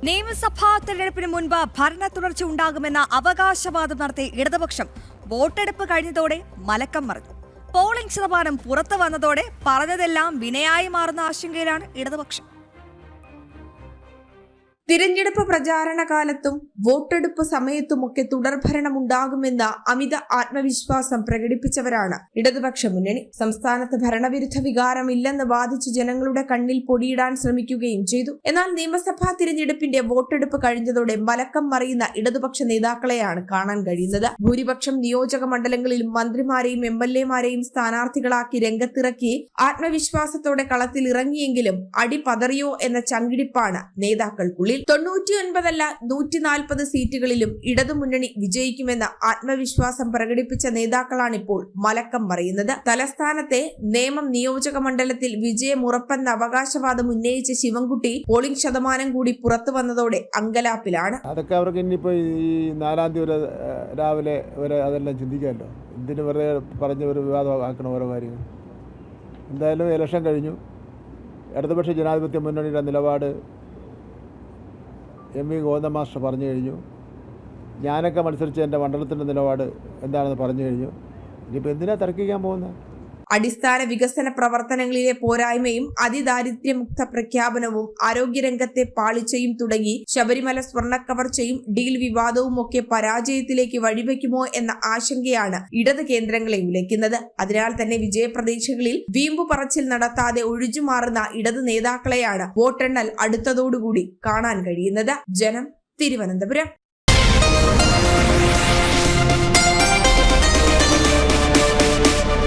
നിയമസഭാ തെരഞ്ഞെടുപ്പിന് മുൻപ് ഭരണ തുടർച്ച ഉണ്ടാകുമെന്ന അവകാശവാദം നടത്തിയ ഇടതുപക്ഷം വോട്ടെടുപ്പ് കഴിഞ്ഞതോടെ മലക്കം മറിഞ്ഞു. പോളിംഗ് ശതമാനം പുറത്തു വന്നതോടെ പറഞ്ഞതെല്ലാം വിനയായി മാറുന്ന ആശങ്കയിലാണ് ഇടതുപക്ഷം. തിരഞ്ഞെടുപ്പ് പ്രചാരണ കാലത്തും വോട്ടെടുപ്പ് സമയത്തുമൊക്കെ തുടർഭരണമുണ്ടാകുമെന്ന അമിത ആത്മവിശ്വാസം പ്രകടിപ്പിച്ചവരാണ് ഇടതുപക്ഷ മുന്നണി. സംസ്ഥാനത്ത് ഭരണവിരുദ്ധ വികാരമില്ലെന്ന് വാദിച്ച് ജനങ്ങളുടെ കണ്ണിൽ പൊടിയിടാൻ ശ്രമിക്കുകയും ചെയ്തു. എന്നാൽ നിയമസഭാ തിരഞ്ഞെടുപ്പിന്റെ വോട്ടെടുപ്പ് കഴിഞ്ഞതോടെ മലക്കം മറിയുന്ന ഇടതുപക്ഷ നേതാക്കളെയാണ് കാണാൻ കഴിയുന്നത്. ഭൂരിപക്ഷം നിയോജക മണ്ഡലങ്ങളിലും മന്ത്രിമാരെയും MLA-മാരെയും സ്ഥാനാർത്ഥികളാക്കി രംഗത്തിറക്കി ആത്മവിശ്വാസത്തോടെ കളത്തിൽ ഇറങ്ങിയെങ്കിലും അടി പതറിയോ എന്ന ചങ്കിടിപ്പാണ് നേതാക്കൾക്കുള്ളിൽ. 99 140 സീറ്റുകളിലും ഇടതുമുന്നണി വിജയിക്കുമെന്ന ആത്മവിശ്വാസം പ്രകടിപ്പിച്ച നേതാക്കളാണിപ്പോൾ മലക്കം മറിയുന്നത്. തലസ്ഥാനത്തെ നേമം നിയോജക മണ്ഡലത്തിൽ വിജയമുറപ്പെന്ന അവകാശവാദം ഉന്നയിച്ച ശിവൻകുട്ടി പോളിംഗ് ശതമാനം കൂടി പുറത്തു വന്നതോടെ അങ്കലാപ്പിലാണ്. അതൊക്കെ അവർക്ക് ഇനിയിപ്പോൾ ഈ 4-ാം തീയതി രാവിലെ വരെ അതെല്ലാം ചിന്തിക്കാമല്ലോ. എന്തിനു വെറുതെ പറഞ്ഞ് ഒരു വിവാദമാക്കണം ഓരോ കാര്യങ്ങൾ. എന്തായാലും ഇലക്ഷൻ കഴിഞ്ഞു. ഇടതുപക്ഷ ജനാധിപത്യ മുന്നണിയുടെ നിലപാട് MV ഗോവിന്ദൻ മാസ്റ്റർ പറഞ്ഞു കഴിഞ്ഞു. ഞാനൊക്കെ മത്സരിച്ച എൻ്റെ മണ്ഡലത്തിൻ്റെ നിലപാട് എന്താണെന്ന് പറഞ്ഞു കഴിഞ്ഞു. ഇനിയിപ്പോൾ എന്തിനാ തർക്കിക്കാൻ പോകുന്നത്? അടിസ്ഥാന വികസന പ്രവർത്തനങ്ങളിലെ പോരായ്മയും അതിദാരിദ്ര്യമുക്ത പ്രഖ്യാപനവും ആരോഗ്യരംഗത്തെ പാളിച്ചയും തുടങ്ങി ശബരിമല സ്വർണ്ണക്കവർച്ചയും ഡീൽ വിവാദവും ഒക്കെ പരാജയത്തിലേക്ക് വഴിവെക്കുമോ എന്ന ആശങ്കയാണ് ഇടത് കേന്ദ്രങ്ങളെ ഉലയ്ക്കുന്നത്. അതിനാൽ തന്നെ വിജയപ്രതീക്ഷകളിൽ വീമ്പു പറച്ചിൽ നടത്താതെ ഒഴിഞ്ഞുമാറുന്ന ഇടത് നേതാക്കളെയാണ് വോട്ടെണ്ണൽ അടുത്തതോടുകൂടി കാണാൻ കഴിയുന്നത്. ജനം, തിരുവനന്തപുരം.